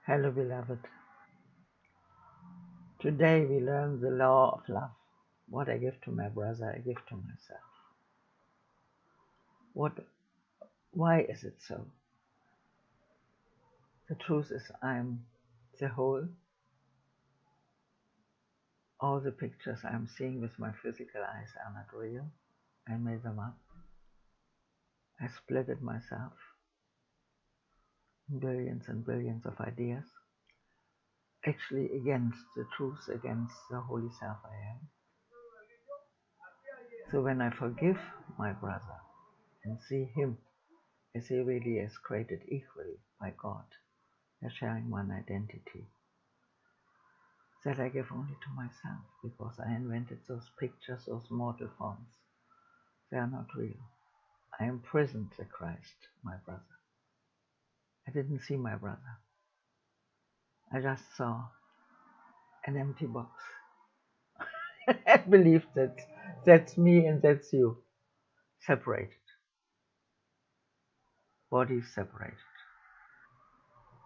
Hello, beloved. Today we learn the law of love. What I give to my brother, I give to myself. What? Why is it so? The truth is, I'm the whole. All the pictures I'm seeing with my physical eyes are not real. I made them up. I split it myself. Billions and billions of ideas. Actually, against the truth, against the holy self I am. So when I forgive my brother and see him as he really is created equally by God, they're sharing one identity, that I give only to myself, because I invented those pictures, those mortal forms. They are not real. I imprisoned the Christ, my brother. I didn't see my brother. I just saw an empty box. I believed that that's me and that's you, separated, bodies separated.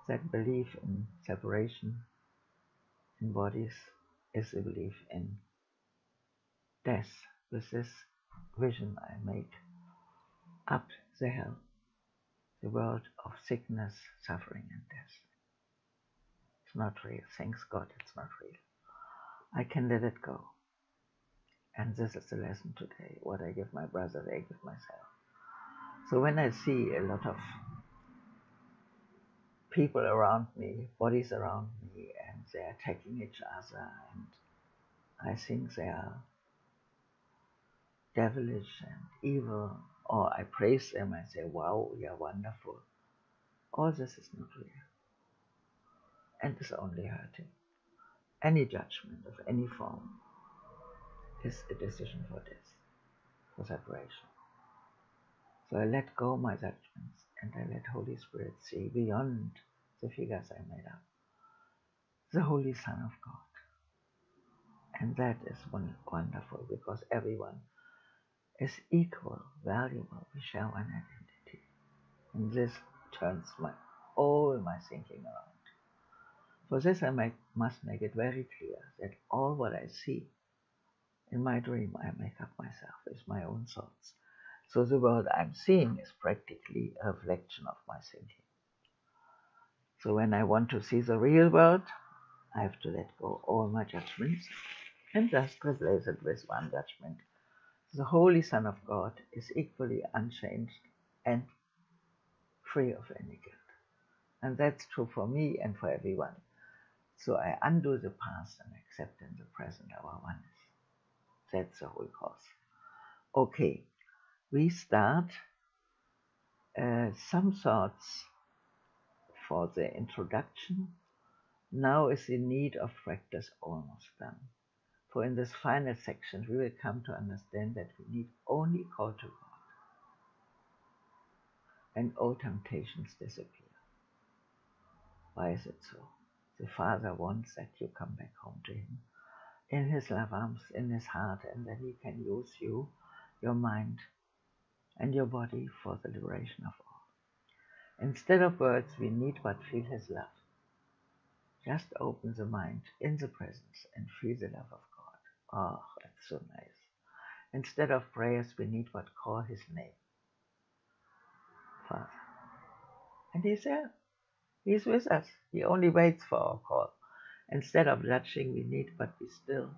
That belief in separation in bodies is a belief in death. With this vision I make up the hell, the world of sickness, suffering and death. It's not real. Thanks God it's not real. I can let it go. And this is the lesson today. What I give my brother, I give myself. So when I see a lot of people around me, bodies around me, and they're attacking each other, and I think they are devilish and evil, or I praise them and say, wow, you're wonderful. All this is not real and is only hurting. Any judgment of any form is a decision for death, for separation. So I let go my judgments and I let Holy Spirit see beyond the figures I made up, the Holy Son of God. And that is wonderful, because everyone is equal, valuable. We share one identity. And this turns all my thinking around. For this I must make it very clear that all what I see in my dream I make up myself with my own thoughts. So the world I'm seeing is practically a reflection of my thinking. So when I want to see the real world, I have to let go all my judgments and just replace it with one judgment. The Holy Son of God is equally unchanged and free of any guilt. And that's true for me and for everyone. So I undo the past and accept in the present our oneness. That's the whole course. Okay, we start some thoughts for the introduction. Now is the need of practice almost done. For in this final section, we will come to understand that we need only call to God, and all temptations disappear. Why is it so? The Father wants that you come back home to Him, in His love arms, in His heart, and then He can use you, your mind, and your body for the liberation of all. Instead of words, we need but feel His love. Just open the mind in the presence and feel the love of God. Oh, that's so nice. Instead of prayers, we need but call His name, Father. And He's there. He's with us. He only waits for our call. Instead of judging, we need but be still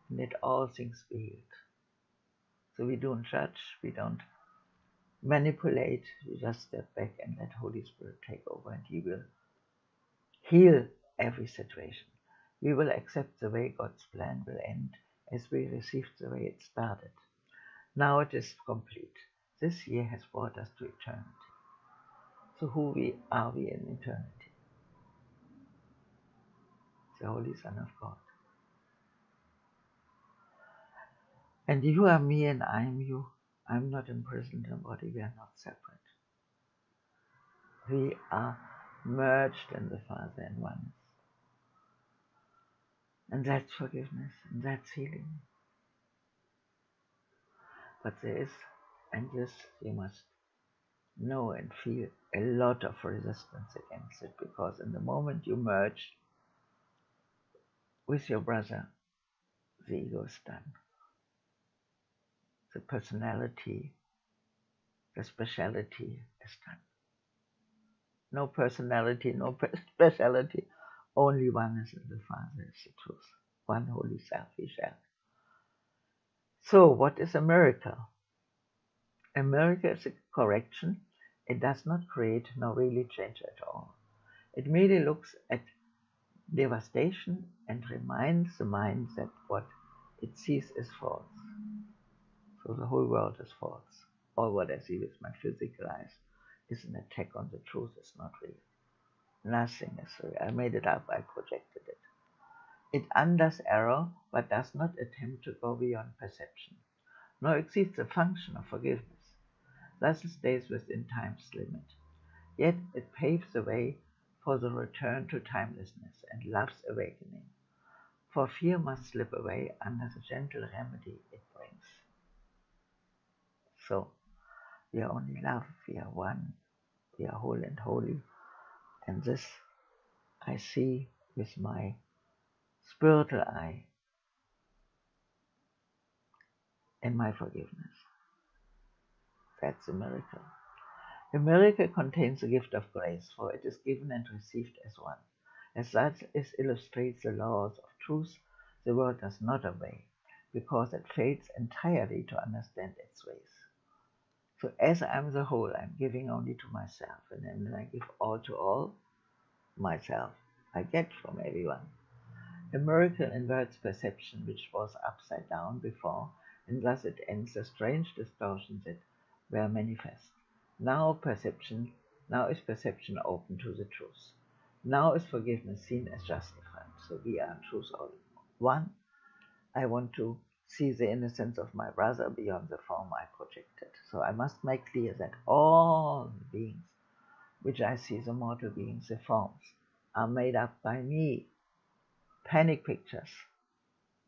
and let all things be healed. So we don't judge, we don't manipulate, we just step back and let Holy Spirit take over, and He will heal every situation. We will accept the way God's plan will end as we received the way it started. Now it is complete. This year has brought us to eternity. So who are we in eternity? The Holy Son of God. And you are me and I am you. I'm not imprisoned in body. We are not separate. We are merged in the Father in oneness. And that's forgiveness, and that's healing. But there is, and this you must know and feel a lot of resistance against it, because in the moment you merge with your brother, the ego is done. The personality, the speciality is done. No personality, no speciality. Only one is in the Father, is the truth. One holy self we share. So, what is a miracle? A miracle is a correction. It does not create nor really change at all. It merely looks at devastation and reminds the mind that what it sees is false. So the whole world is false. All what I see with my physical eyes is an attack on the truth. It's not real. Nothing is real. I made it up. I projected it. It undoes error, but does not attempt to go beyond perception, nor exceeds the function of forgiveness. Thus it stays within time's limit. Yet it paves the way for the return to timelessness and love's awakening. For fear must slip away under the gentle remedy it brings. So, we are only love, we are one, we are whole and holy. And this I see with my spiritual eye in my forgiveness. That's a miracle. A miracle contains the gift of grace, for it is given and received as one. As such, it illustrates the laws of truth the world does not obey, because it fails entirely to understand its ways. So as I am the whole, I am giving only to myself, and then I give all to all, myself, I get from everyone. A miracle inverts perception which was upside down before, and thus it ends the strange distortions that were manifest. Now is perception open to the truth. Now is forgiveness seen as justified. So we are in truth all one. I want to see the innocence of my brother beyond the form I projected. So I must make clear that all beings, which I see the mortal beings, the forms, are made up by me. Panic pictures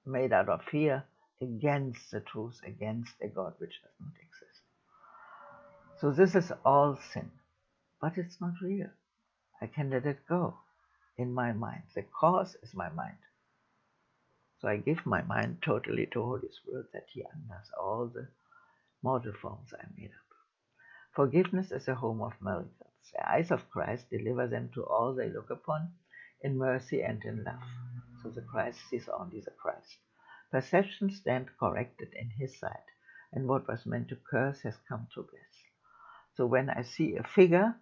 made out of fear against the truth, against a God which does not exist. So this is all sin, but it's not real. I can let it go in my mind. The cause is my mind. So I give my mind totally to Holy Spirit that He undoes all the mortal forms I made up. Forgiveness is a home of miracles. The eyes of Christ deliver them to all they look upon in mercy and in love. So the Christ sees only the Christ. Perceptions stand corrected in His sight, and what was meant to curse has come to bless. So when I see a figure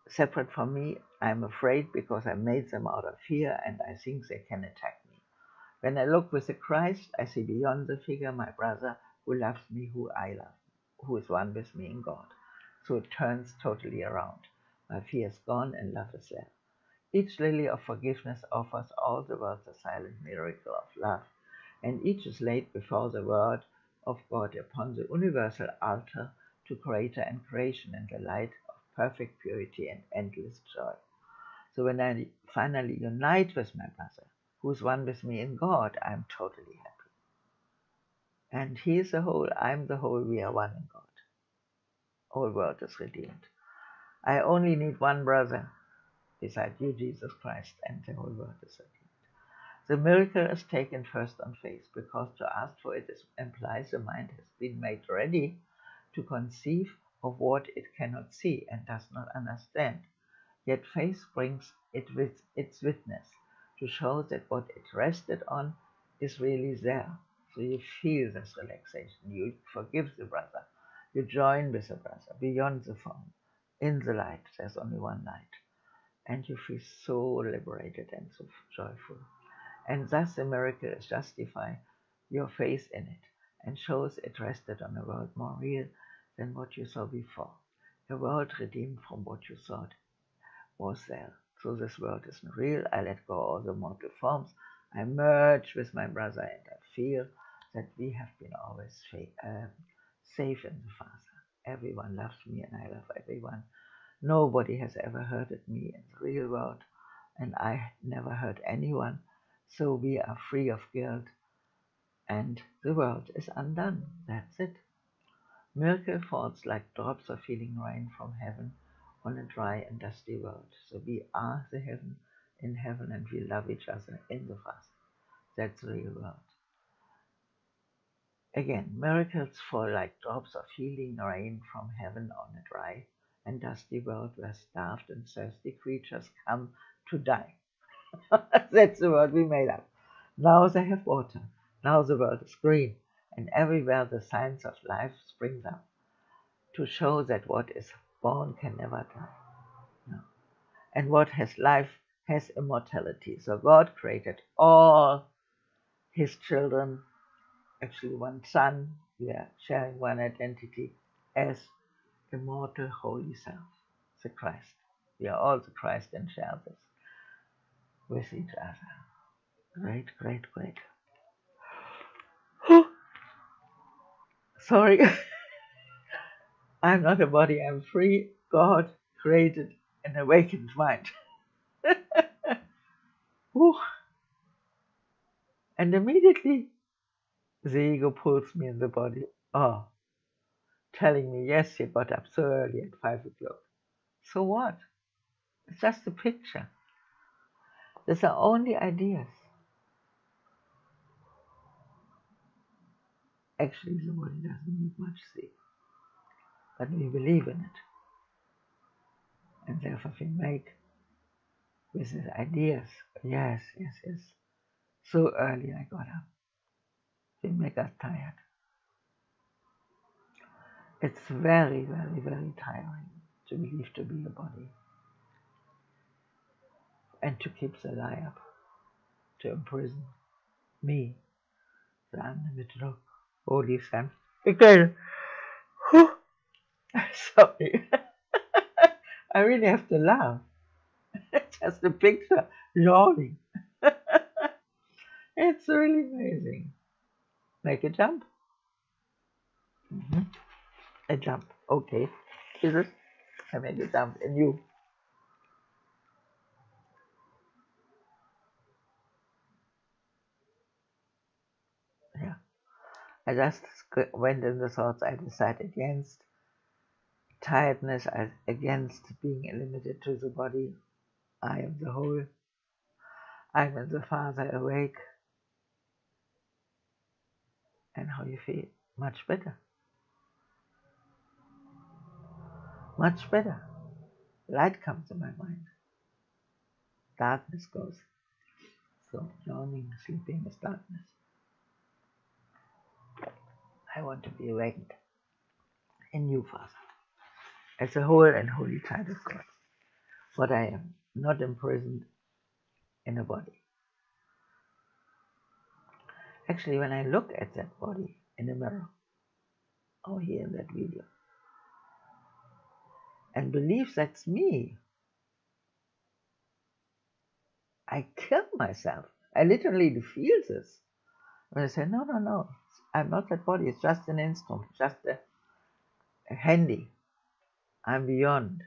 separate from me, I'm afraid because I made them out of fear and I think they can attack me. When I look with the Christ, I see beyond the figure my brother who loves me, who I love, who is one with me in God. So it turns totally around. My fear is gone and love is there. Each lily of forgiveness offers all the world the silent miracle of love, and each is laid before the word of God upon the universal altar to creator and creation in the light of perfect purity and endless joy. So when I finally unite with my brother, who is one with me in God, I am totally happy. And He is the whole, I am the whole, we are one in God. Whole world is redeemed. I only need one brother beside you, Jesus Christ, and the whole world is redeemed. The miracle is taken first on faith, because to ask for it implies the mind has been made ready to conceive of what it cannot see and does not understand. Yet faith brings it with its witness to show that what it rested on is really there. So you feel this relaxation, you forgive the brother, you join with the brother beyond the form, in the light. There's only one light, and you feel so liberated and so joyful. And thus the miracle is justify your faith in it and shows it rested on a world more real than what you saw before, a world redeemed from what you thought was there. So this world isn't real. I let go all the mortal forms. I merge with my brother and I feel that we have been always safe in the Father. Everyone loves me and I love everyone. Nobody has ever hurted me in the real world, and I never hurt anyone. So we are free of guilt and the world is undone. That's it. Miracle falls like drops of healing rain from heaven on a dry and dusty world. So we are the heaven in heaven, and we love each other in the Father. That's the real world. Again, miracles fall like drops of healing rain from heaven on a dry and dusty world where starved and thirsty creatures come to die. That's the word we made up. Now they have water. Now the world is green, and everywhere the signs of life springs up to show that what is born can never die. No. And what has life has immortality. So God created all his children, actually one son, we are sharing one identity, as immortal holy self, the Christ. We are all the Christ and share this with each other. Great, great, great. Sorry, I'm not a body, I'm free. God created an awakened mind. And immediately the ego pulls me in the body. Oh, telling me, yes, you got up so early at 5 o'clock. So what? It's just a picture. These are only ideas. Actually, the body doesn't need much sleep. But we believe in it. And therefore we make with these ideas, yes, yes, yes. So early I got up. They make us tired. It's very, very, very tiring to believe to be a body. And to keep the lie up. To imprison me, the unlimited Holy Son. Again. Sorry. I really have to laugh. Just a picture, yawning. It's really amazing. Make a jump. A jump. Okay. Jesus, I make a jump. And you. Yeah. I just went in the thoughts. I decided against tiredness, against being limited to the body. I am the whole. I am in the Father awake. And how you feel? Much better. Much better. Light comes to my mind. Darkness goes. So yawning, sleeping is darkness. I want to be awakened in you, Father, as a whole and holy child of God. What I am, not imprisoned in a body. Actually, when I look at that body in the mirror, or here in that video, and believe that's me, I kill myself. I literally feel this. When I say, no, no, no, I'm not that body, it's just an instrument, just a handy. I'm beyond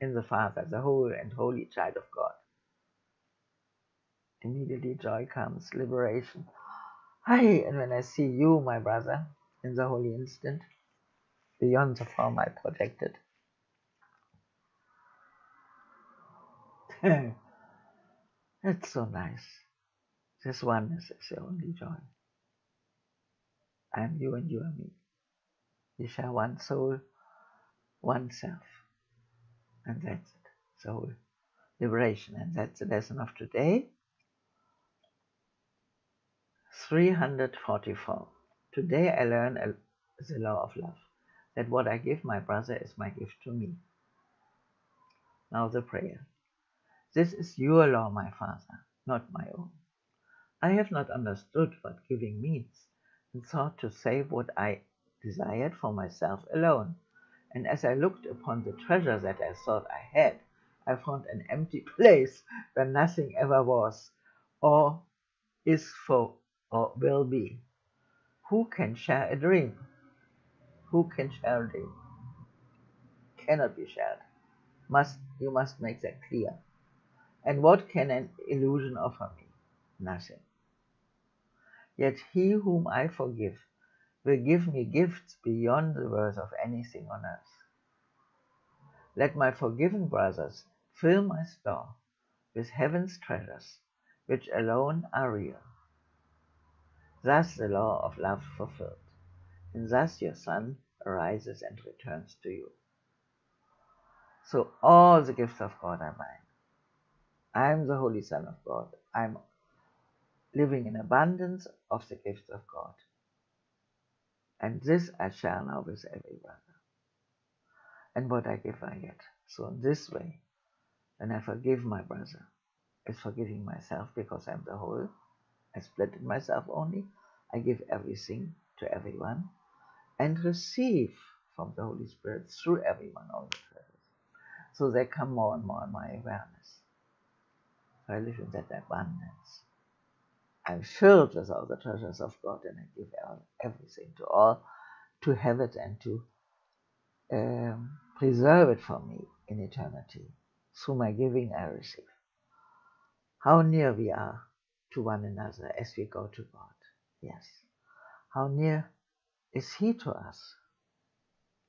in the Father, the whole and holy child of God. Immediately joy comes, liberation. Hi, and when I see you, my brother, in the holy instant, beyond the form I projected, it's so nice. This oneness is the only joy. I am you and you are me. We share one soul, one self. And that's it. Soul liberation. And that's the lesson of today. 344. Today I learn the law of love. That what I give my brother is my gift to me. Now the prayer. This is your law, my Father, not my own. I have not understood what giving means, and thought to save what I desired for myself alone. And as I looked upon the treasure that I thought I had, I found an empty place where nothing ever was, or is for, or will be. Who can share a dream? Who can share a dream? Cannot be shared. You must make that clear. And what can an illusion offer me? Nothing. Yet he whom I forgive will give me gifts beyond the worth of anything on earth. Let my forgiven brothers fill my store with heaven's treasures, which alone are real. Thus the law of love fulfilled, and thus your Son arises and returns to you. So all the gifts of God are mine. I am the Holy Son of God. I am living in abundance of the gifts of God. And this I share now with every brother. And what I give, I get. So in this way, when I forgive my brother, it's forgiving myself because I'm the whole. I split it myself only. I give everything to everyone and receive from the Holy Spirit through everyone all the treasures. So they come more and more in my awareness. So I live in that abundance. I'm filled with all the treasures of God, and I give everything to all to have it and to preserve it for me in eternity. Through my giving, I receive. How near we are to one another as we go to God. Yes. How near is He to us,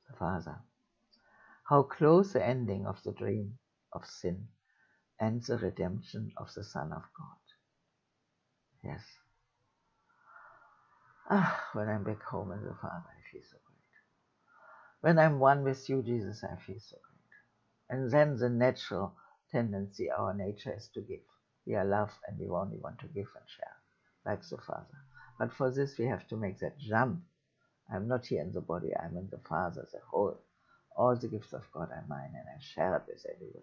the Father? How close the ending of the dream of sin and the redemption of the Son of God. Yes. When I'm back home in the Father, I feel so great. When I'm one with you, Jesus, I feel so great. And then the natural tendency, our nature, is to give. We are love and we only want to give and share, like the Father. But for this we have to make that jump. I'm not here in the body, I'm in the Father, the whole. All the gifts of God are mine and I share it with everyone.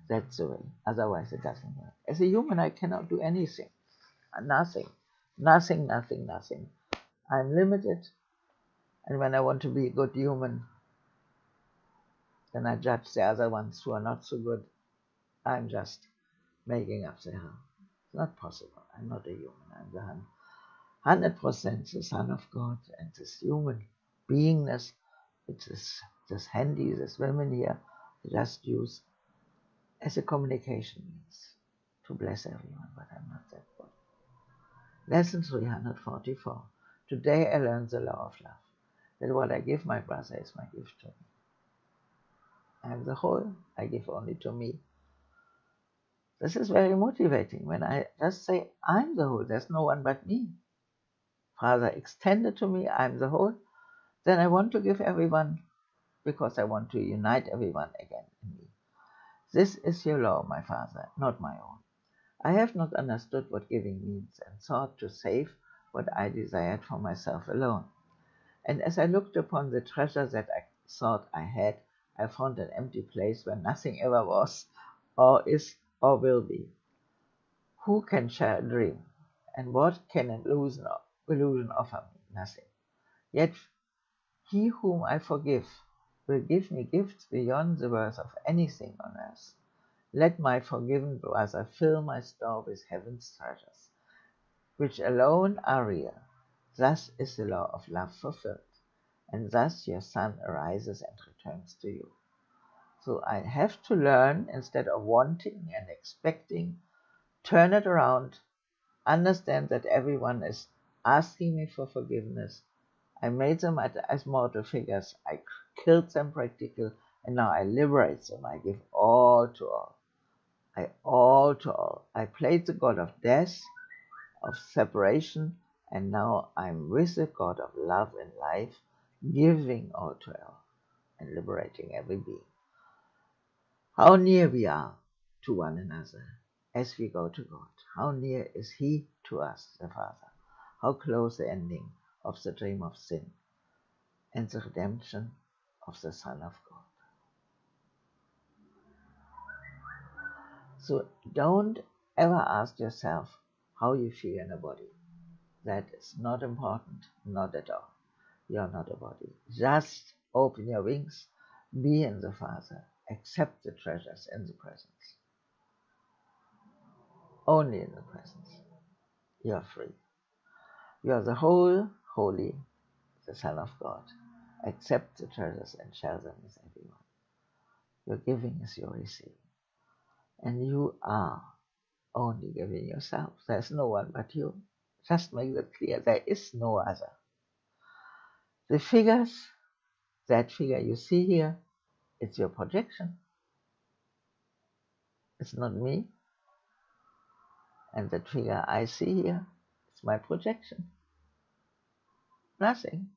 That's the way. Otherwise it doesn't work. As a human I cannot do anything. Nothing. Nothing. I'm limited. And when I want to be a good human, then I judge the other ones who are not so good. I'm just making up the hell. It's not possible. I'm not a human. I'm the 100% the Son of God, and this human beingness, which is this handy, this women here, just use as a communication means to bless everyone, but I'm not that good. Lesson 344. Today I learned the law of love, that what I give my brother is my gift to me. I'm the whole, I give only to me. This is very motivating when I just say, I'm the whole, there's no one but me. Father extended to me, I'm the whole. Then I want to give everyone because I want to unite everyone again in me. This is your law, my Father, not my own. I have not understood what giving means and sought to save what I desired for myself alone. And as I looked upon the treasure that I thought I had, I found an empty place where nothing ever was, or is, or will be. Who can share a dream? And what can an illusion offer me? Nothing. Yet he whom I forgive will give me gifts beyond the worth of anything on earth. Let my forgiven brother fill my store with heaven's treasures, which alone are real. Thus is the law of love fulfilled, and thus your Son arises and returns to you. So I have to learn, instead of wanting and expecting, turn it around, understand that everyone is asking me for forgiveness. I made them as mortal figures, I killed them practically, and now I liberate them. I give all to all. I played the God of death, of separation, and now I'm with the God of love and life, giving all to all and liberating every being. How near we are to one another as we go to God. How near is He to us, the Father. How close the ending of the dream of sin and the redemption of the Son of God. So don't ever ask yourself how you feel in a body. That is not important, not at all. You are not a body. Just open your wings, be in the Father, accept the treasures in the presence. Only in the presence. You are free. You are the whole, holy, the Son of God. Accept the treasures and share them with everyone. Your giving is your receiving. And you are only giving yourself. There's no one but you. Just make that clear. There is no other. The figures, that figure you see here, it's your projection. It's not me. And that figure I see here, it's my projection. Nothing.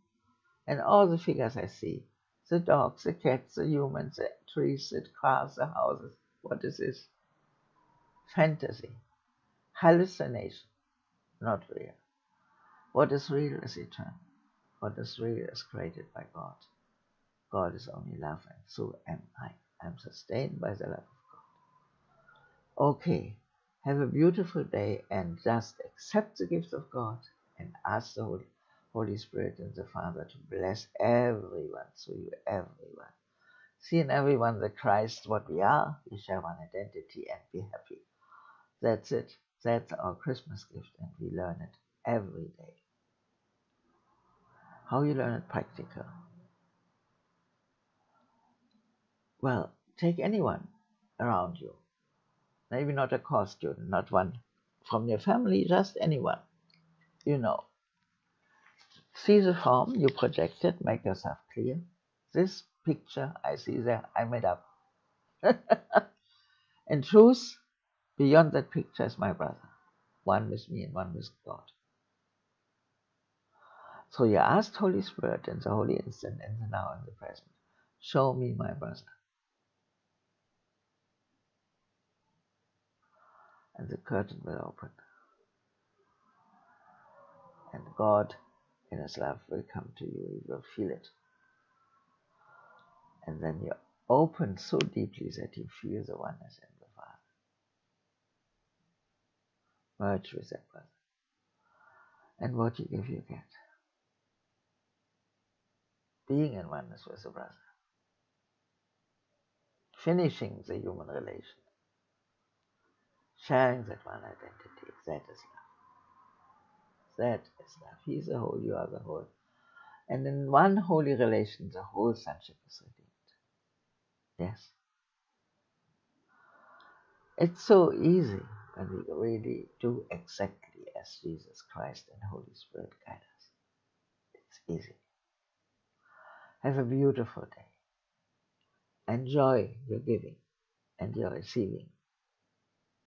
And all the figures I see, the dogs, the cats, the humans, the trees, the cars, the houses, what is this? Fantasy, hallucination, not real. What is real is eternal. What is real is created by God. God is only love, and so am I. I'm sustained by the love of God. Okay, have a beautiful day and just accept the gifts of God and ask the Holy Spirit and the Father to bless everyone, through you, everyone. See in everyone the Christ, what we are. We share one identity and be happy. That's it. That's our Christmas gift, and we learn it every day. How you learn it practical? Well, take anyone around you. Maybe not a course student, not one from your family, just anyone. You know. See the form, you project it, make yourself clear. This picture I see there, I made up. In truth, beyond that picture is my brother, one with me and one with God. So you asked Holy Spirit in the holy instant, in the now, in the present, show me my brother. And the curtain will open. And God, in His love, will come to you. You will feel it. And then you open so deeply that you feel the oneness in the Father. Merge with that brother. And what you give, you get. Being in oneness with the brother. Finishing the human relation. Sharing that one identity. That is love. That is love. He is the whole, you are the whole. And in one holy relation, the whole sonship is redeemed. Yes. It's so easy when we really do exactly as Jesus Christ and Holy Spirit guide us. It's easy. Have a beautiful day. Enjoy your giving and your receiving.